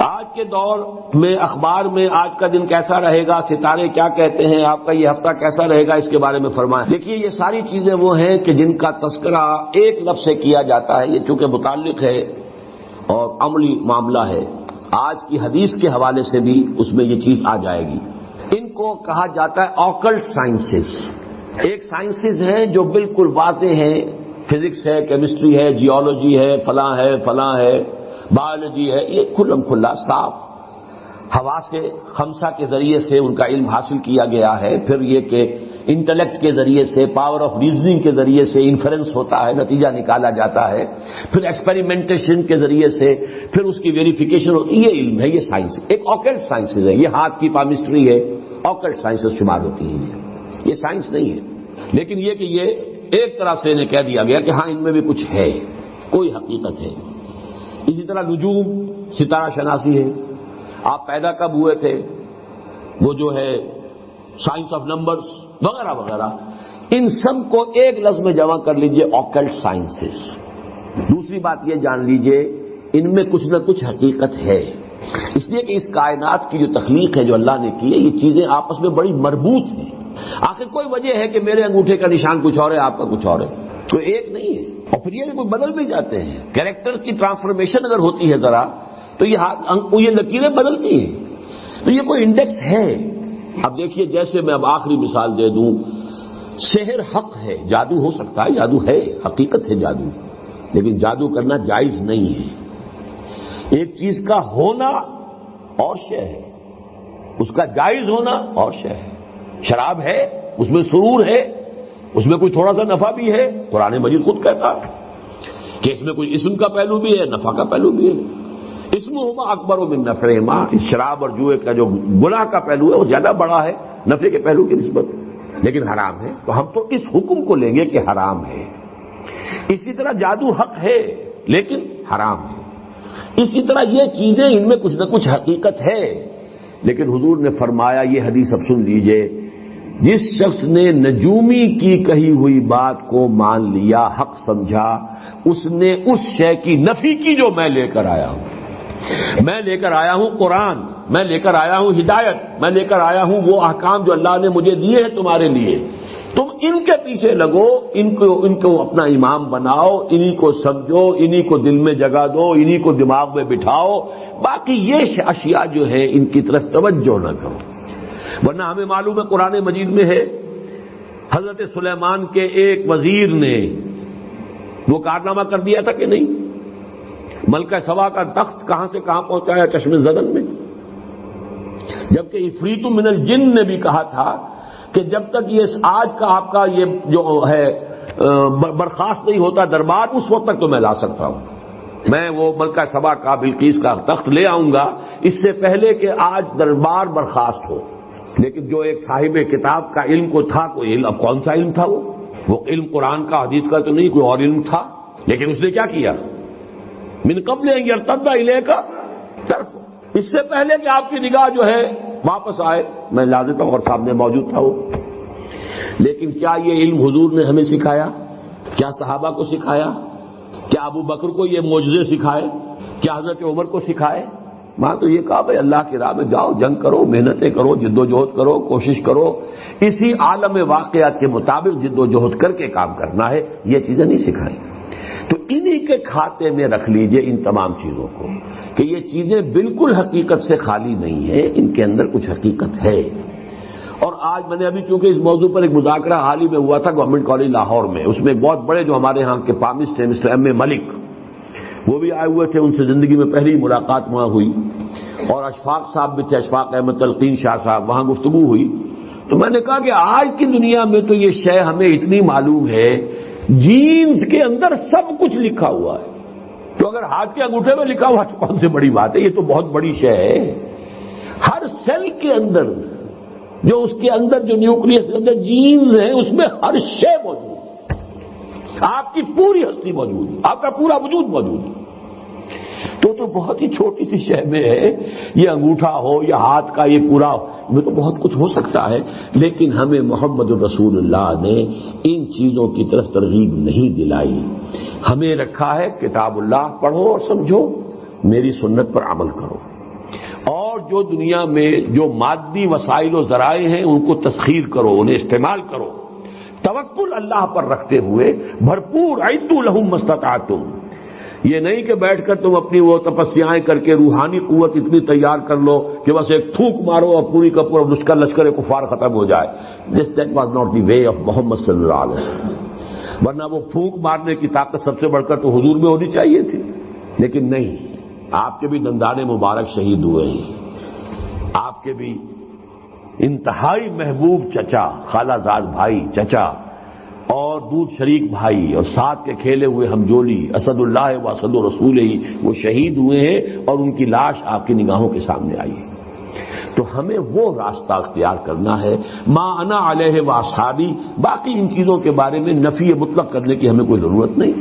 آج کے دور میں اخبار میں آج کا دن کیسا رہے گا، ستارے کیا کہتے ہیں، آپ کا یہ ہفتہ کیسا رہے گا، اس کے بارے میں فرمائیں۔ دیکھیے یہ ساری چیزیں وہ ہیں کہ جن کا تذکرہ ایک لفظ سے کیا جاتا ہے، یہ چونکہ متعلق ہے اور عملی معاملہ ہے، آج کی حدیث کے حوالے سے بھی اس میں یہ چیز آ جائے گی۔ ان کو کہا جاتا ہے آکلٹ سائنسز۔ ایک سائنسز ہیں جو بالکل واضح ہیں، فزکس ہے، کیمسٹری ہے، جیولوجی ہے، فلاں ہے، فلاں ہے، بایولوجی ہے، یہ کھلم کھلا صاف حواس خمسہ کے ذریعے سے ان کا علم حاصل کیا گیا ہے۔ پھر یہ کہ انٹلیکٹ کے ذریعے سے، پاور آف ریزننگ کے ذریعے سے انفرنس ہوتا ہے، نتیجہ نکالا جاتا ہے، پھر ایکسپیریمنٹیشن کے ذریعے سے پھر اس کی ویریفیکیشن ہوتی ہے۔ یہ علم ہے، یہ سائنس ایک آکلٹ سائنسز ہے، یہ ہاتھ کی پامسٹری ہے، آکلٹ سائنسز شمار ہوتی ہیں۔ یہ سائنس نہیں ہے، لیکن یہ کہ یہ ایک طرح سے انہیں کہہ دیا گیا کہ ہاں ان میں بھی کچھ ہے، کوئی حقیقت ہے۔ اسی طرح نجوم، ستارہ شناسی ہے، آپ پیدا کب ہوئے تھے، وہ جو ہے سائنس آف نمبرز وغیرہ وغیرہ، ان سب کو ایک لفظ میں جمع کر لیجئے آکلٹ سائنسز۔ دوسری بات یہ جان لیجئے ان میں کچھ نہ کچھ حقیقت ہے، اس لیے کہ اس کائنات کی جو تخلیق ہے جو اللہ نے کی ہے، یہ چیزیں آپس میں بڑی مربوط ہیں۔ آخر کوئی وجہ ہے کہ میرے انگوٹھے کا نشان کچھ اور ہے، آپ کا کچھ اور ہے، کوئی ایک نہیں ہے، اور پھر یہ کوئی بدل بھی جاتے ہیں۔ کیریکٹر کی ٹرانسفارمیشن اگر ہوتی ہے ذرا تو یہ لکیریں بدلتی ہیں، تو یہ کوئی انڈیکس ہے۔ اب دیکھیے جیسے میں اب آخری مثال دے دوں، سحر حق ہے، جادو ہو سکتا ہے، جادو ہے، حقیقت ہے جادو، لیکن جادو کرنا جائز نہیں ہے۔ ایک چیز کا ہونا اور شے ہے، اس کا جائز ہونا اور شے ہے۔ شراب ہے، اس میں سرور ہے، اس میں کوئی تھوڑا سا نفع بھی ہے، قرآن مجید خود کہتا ہے کہ اس میں کوئی اسم کا پہلو بھی ہے، نفع کا پہلو بھی ہے۔ اسمہما اکبر من نفعہما، اس شراب اور جوئے کا جو گناہ کا پہلو ہے وہ زیادہ بڑا ہے نفع کے پہلو کی نسبت، لیکن حرام ہے، تو ہم تو اس حکم کو لیں گے کہ حرام ہے۔ اسی طرح جادو حق ہے لیکن حرام ہے۔ اسی طرح یہ چیزیں ان میں کچھ نہ کچھ حقیقت ہے، لیکن حضور نے فرمایا، یہ حدیث اب سن لیجئے، جس شخص نے نجومی کی کہی ہوئی بات کو مان لیا، حق سمجھا، اس نے اس شے کی نفی کی جو میں لے کر آیا ہوں۔ میں لے کر آیا ہوں قرآن، میں لے کر آیا ہوں ہدایت، میں لے کر آیا ہوں وہ احکام جو اللہ نے مجھے دیے ہیں تمہارے لیے، تم ان کے پیچھے لگو، ان کو اپنا امام بناؤ، انہی کو سمجھو، انہی کو دل میں جگہ دو، انہی کو دماغ میں بٹھاؤ، باقی یہ اشیاء جو ہیں ان کی طرف توجہ نہ کرو۔ ورنہ ہمیں معلوم ہے قرآن مجید میں ہے، حضرت سلیمان کے ایک وزیر نے وہ کارنامہ کر دیا تھا کہ نہیں، ملکہ سبا کا تخت کہاں سے کہاں پہنچایا، چشم زدن میں، جبکہ عفریت من الجن نے بھی کہا تھا کہ جب تک یہ آج کا آپ کا یہ جو ہے برخاست نہیں ہوتا دربار، اس وقت تک تو میں لا سکتا ہوں، میں وہ ملکہ سبا کا بلقیس کا تخت لے آؤں گا اس سے پہلے کہ آج دربار برخاست ہو۔ لیکن جو ایک صاحب کتاب کا علم کو تھا، کوئی علم، اب کون سا علم تھا وہ علم قرآن کا حدیث کا تو نہیں، کوئی اور علم تھا، لیکن اس نے کیا کیا، من قبل ان یرتد الیک طرف، اس سے پہلے کہ آپ کی نگاہ جو ہے واپس آئے، میں لا دیتا ہوں، اور سامنے موجود تھا وہ۔ لیکن کیا یہ علم حضور نے ہمیں سکھایا؟ کیا صحابہ کو سکھایا؟ کیا ابو بکر کو یہ معجزے سکھائے؟ کیا حضرت عمر کو سکھائے؟ وہاں تو یہ کہا بھائی اللہ کی راہ میں جاؤ، جنگ کرو، محنتیں کرو، جد و جہد کرو، کوشش کرو، اسی عالم واقعات کے مطابق جد و جہد کر کے کام کرنا ہے، یہ چیزیں نہیں سکھائی۔ تو انہی کے کھاتے میں رکھ لیجئے ان تمام چیزوں کو کہ یہ چیزیں بالکل حقیقت سے خالی نہیں ہیں، ان کے اندر کچھ حقیقت ہے۔ اور آج میں نے ابھی چونکہ اس موضوع پر ایک مذاکرہ حال ہی میں ہوا تھا گورنمنٹ کالج لاہور میں، اس میں ایک بہت بڑے جو ہمارے ہاں کے پامسٹ ہیں مسٹر ایم اے ملک، وہ بھی آئے ہوئے تھے، ان سے زندگی میں پہلی ملاقات وہاں ہوئی، اور اشفاق صاحب بھی تھے، اشفاق احمد تلقین شاہ صاحب، وہاں گفتگو ہوئی۔ تو میں نے کہا کہ آج کی دنیا میں تو یہ شے ہمیں اتنی معلوم ہے، جینز کے اندر سب کچھ لکھا ہوا ہے، تو اگر ہاتھ کے انگوٹھے میں لکھا ہوا تو کون سے بڑی بات ہے، یہ تو بہت بڑی شے ہے۔ ہر سیل کے اندر جو اس کے اندر جو نیوکلیس کے اندر جینز ہیں، اس میں ہر شے موجود ہے، آپ کی پوری ہستی موجود ہے، آپ کا پورا وجود موجود ہے۔ تو بہت ہی چھوٹی سی شے میں ہے، یہ انگوٹھا ہو یا ہاتھ کا یہ پورا میں تو بہت کچھ ہو سکتا ہے، لیکن ہمیں محمد رسول اللہ نے ان چیزوں کی طرف ترغیب نہیں دلائی۔ ہمیں رکھا ہے کتاب اللہ پڑھو اور سمجھو، میری سنت پر عمل کرو۔ اور جو دنیا میں جو مادی وسائل و ذرائع ہیں ان کو تسخیر کرو، انہیں استعمال کرو، توکل اللہ پر رکھتے ہوئے بھرپور اعدوا لہم ما استطعتم. یہ نہیں کہ بیٹھ کر تم اپنی وہ تپسیائیں کر کے روحانی قوت اتنی تیار کر لو کہ بس ایک پھونک مارو اور پوری کا پورا لشکر کفار ختم ہو جائے. That was not the way of Muhammad صلی اللہ علیہ وسلم. ورنہ وہ پھونک مارنے کی طاقت سب سے بڑھ کر تو حضور میں ہونی چاہیے تھی، لیکن نہیں. آپ کے بھی دندان مبارک شہید ہوئے ہیں، آپ کے بھی انتہائی محبوب چچا، خالہ زاد بھائی چچا اور دودھ شریک بھائی اور ساتھ کے کھیلے ہوئے ہمجولی اسد اللہ و اسد رسول ہی وہ شہید ہوئے ہیں اور ان کی لاش آپ کی نگاہوں کے سامنے آئی ہے. تو ہمیں وہ راستہ اختیار کرنا ہے ما انا علیہ و اصحابی. باقی ان چیزوں کے بارے میں نفی مطلق کرنے کی ہمیں کوئی ضرورت نہیں.